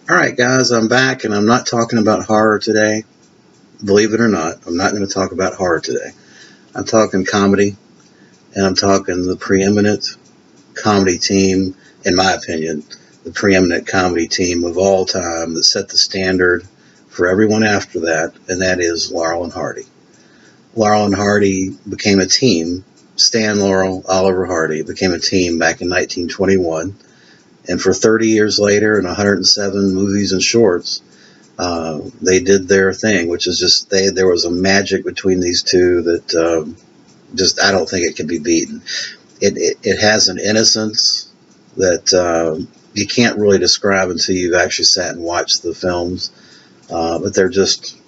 All right, guys, I'm back, and I'm not talking about horror today. Believe it or not, I'm not going to talk about horror today. I'm talking comedy, and I'm talking the preeminent comedy team, in my opinion, the preeminent comedy team of all time that set the standard for everyone after that, and that is Laurel and Hardy. Laurel and Hardy became a team. Stan Laurel, Oliver Hardy became a team back in 1921. And for 30 years later and 107 movies and shorts, they did their thing, which is just there was a magic between these two that just I don't think it can be beaten. It has an innocence that you can't really describe until you've actually sat and watched the films. But they're just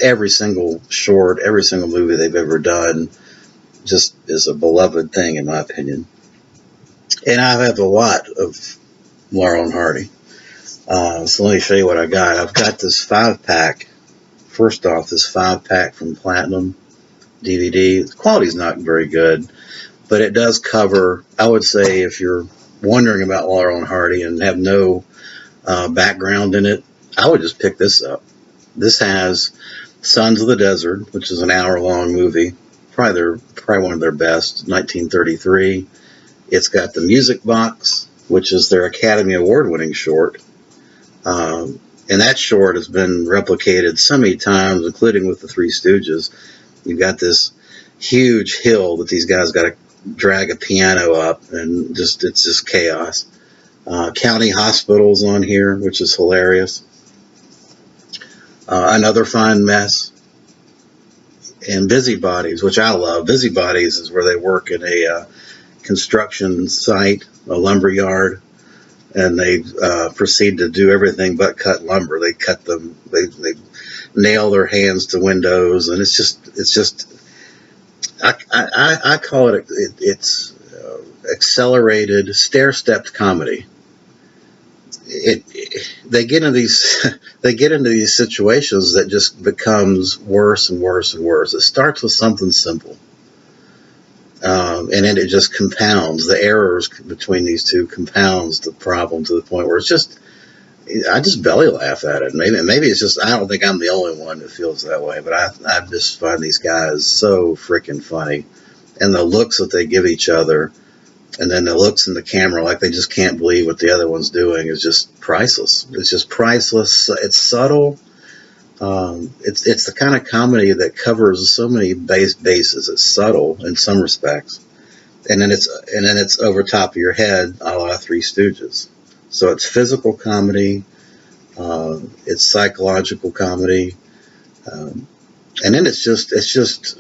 every single short, every single movie they've ever done just is a beloved thing in my opinion. And I have a lot of Laurel and Hardy. So let me show you what I got. I've got this 5-pack. First off, this 5-pack from Platinum DVD. The quality's not very good, but it does cover, I would say, if you're wondering about Laurel and Hardy and have no background in it, I would just pick this up. This has Sons of the Desert, which is an hour-long movie, probably one of their best, 1933. It's got The Music Box, which is their Academy Award-winning short. And that short has been replicated so many times, including with the Three Stooges. You've got this huge hill that these guys got to drag a piano up, and it's just chaos. County Hospital's on here, which is hilarious. Another Fine Mess. And Busybodies, which I love. Busybodies is where they work in a construction site, a lumber yard, and they proceed to do everything but cut lumber. They cut them, they nail their hands to windows, and it's just I call it's accelerated stair-stepped comedy. They get into these situations that just becomes worse and worse and worse. It starts with something simple. And then it just compounds. The errors between these two compounds the problem to the point where I just belly laugh at it. Maybe it's just, I don't think I'm the only one that feels that way, but I just find these guys so freaking funny. And the looks that they give each other, and then the looks in the camera like they just can't believe what the other one's doing is just priceless. It's just priceless. It's subtle. It's the kind of comedy that covers so many bases. It's subtle in some respects, and then it's over top of your head, a la Three Stooges. So it's physical comedy, it's psychological comedy, and then it's just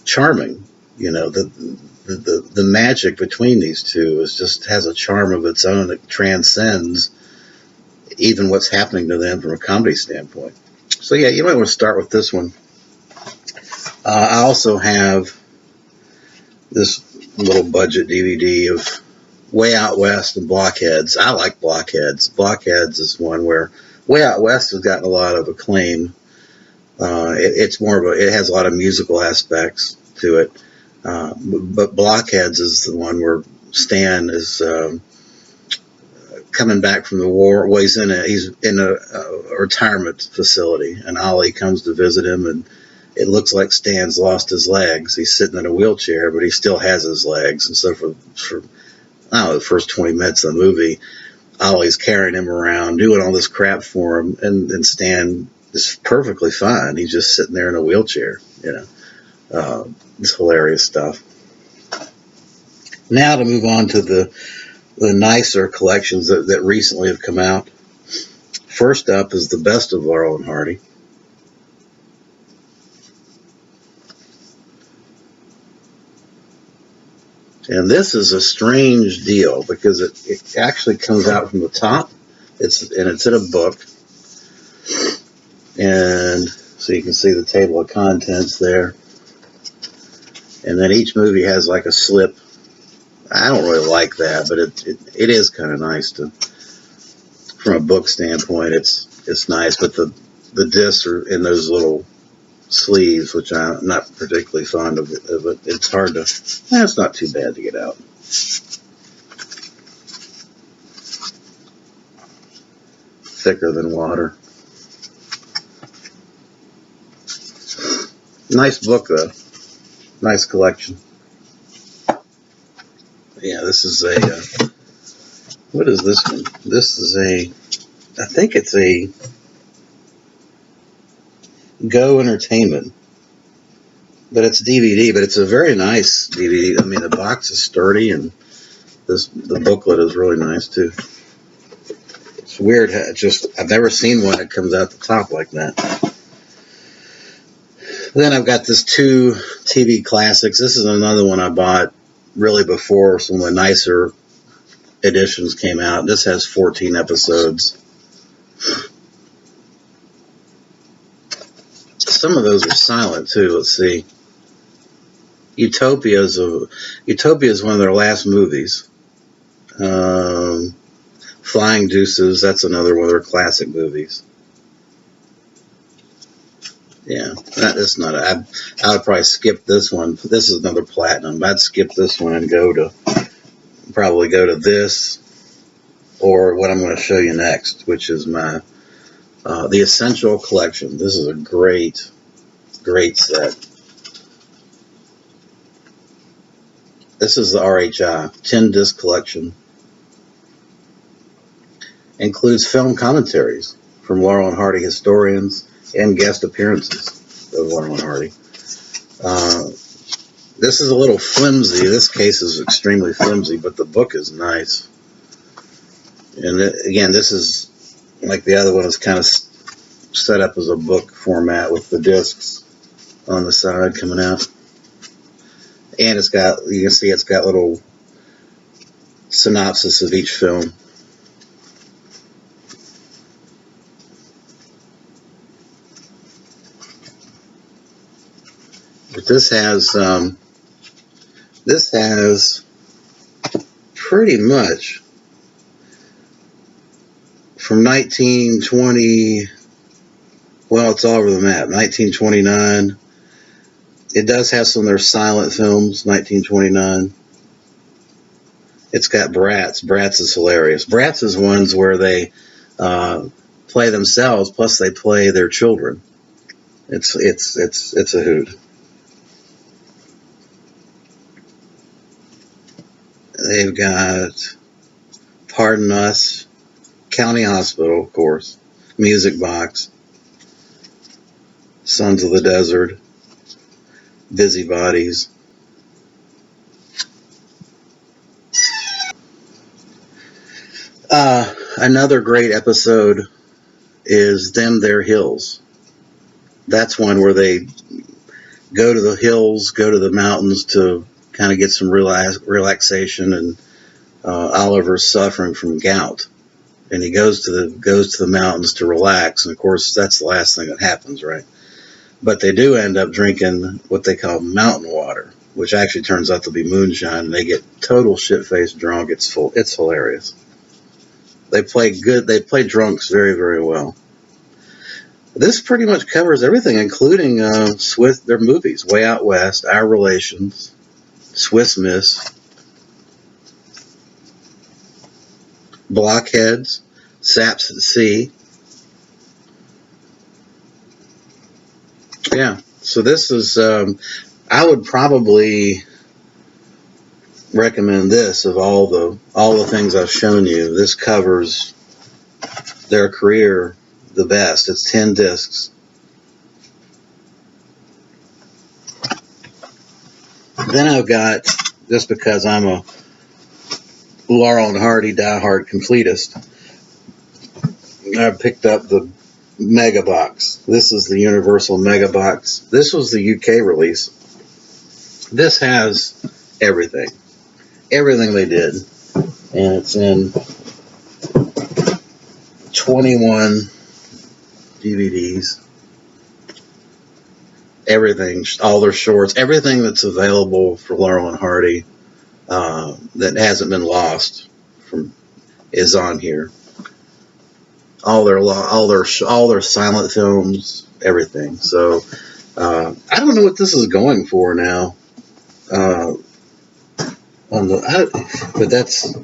charming. You know, the magic between these two has a charm of its own that transcends even what's happening to them from a comedy standpoint. So yeah, you might want to start with this one. I also have this little budget DVD of Way Out West and Blockheads. I like Blockheads. Blockheads is one where Way Out West has gotten a lot of acclaim. It has a lot of musical aspects to it. But Blockheads is the one where Stan is coming back from the war. Well, he's in a retirement facility, and Ollie comes to visit him, and it looks like Stan's lost his legs. He's sitting in a wheelchair, but he still has his legs. And so for I don't know, the first 20 minutes of the movie, Ollie's carrying him around, doing all this crap for him, and Stan is perfectly fine. He's just sitting there in a wheelchair, you know. It's hilarious stuff. Now to move on to the nicer collections that recently have come out. First up is the best of Laurel and Hardy. And this is a strange deal because it actually comes out from the top. It's in a book. And so you can see the table of contents there. And then each movie has like a slip. I don't really like that, but it is kind of nice from a book standpoint. It's nice, but the discs are in those little sleeves, which I'm not particularly fond of. But it's hard to. It's not too bad to get out. thicker than water. Nice book, though. Nice collection. Yeah, this is a, what is this one? This is I think it's a Go Entertainment. But it's DVD, but it's a very nice DVD. I mean, the box is sturdy, and the booklet is really nice, too. It's weird. I've never seen one that comes out the top like that. Then I've got this 2 TV classics. This is another one I bought really before some of the nicer editions came out. This has 14 episodes. Some of those are silent, too. Let's see. Utopia is one of their last movies. Flying Deuces, that's another one of their classic movies. Yeah, that's not. I would probably skip this one. This is another platinum. I'd skip this one and probably go to this, or what I'm going to show you next, which is my the Essential Collection. This is a great set. This is the RHI 10-disc collection. Includes film commentaries from Laurel and Hardy historians and guest appearances of Laurel and Hardy. This is a little flimsy. This case is extremely flimsy, but the book is nice. And again, this is like the other one, is kind of set up as a book format with the discs on the side coming out. And you can see it's got little synopsis of each film. But this has pretty much from 1920, well, it's all over the map, 1929. It does have some of their silent films, 1929. It's got Bratz. Bratz is hilarious. Bratz is ones where they play themselves, plus they play their children. It's a hoot. They've got Pardon Us, County Hospital, of course, Music Box, Sons of the Desert, Busybodies. Another great episode is Them There Hills. That's one where they go to the hills, go to the mountains to kind of get some relaxation, and Oliver's suffering from gout, and he goes to the mountains to relax, and of course that's the last thing that happens, right? But they do end up drinking what they call mountain water, which actually turns out to be moonshine, and they get total shit-faced drunk. It's hilarious. They play drunks very, very well. This pretty much covers everything, including their movies: Way Out West, Our Relations, Swiss Miss, Blockheads, Saps at Sea. Yeah, so this is, I would probably recommend this of all the things I've shown you. This covers their career the best. It's 10 discs. Then I've got, just because I'm a Laurel and Hardy diehard completist, I picked up the Mega Box. This is the Universal Mega Box. This was the UK release. This has everything they did, and it's in 21 DVDs. Everything, all their shorts, everything that's available for Laurel and Hardy that hasn't been lost is on here. All their silent films, everything. So I don't know what this is going for now. But that's,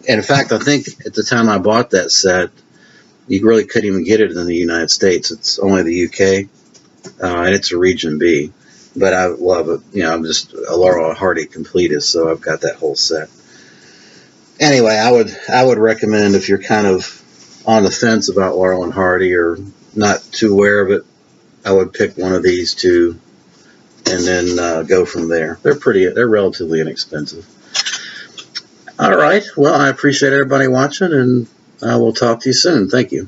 in fact, I think at the time I bought that set, You really couldn't even get it in the United States. It's only the UK, and it's a region B. But I love it. I'm just a Laurel and Hardy completist, so I've got that whole set. Anyway, I would recommend, if you're kind of on the fence about Laurel and Hardy or not too aware of it, I would pick one of these two and then go from there. They're relatively inexpensive. All right. Well, I appreciate everybody watching, and I will talk to you soon. Thank you.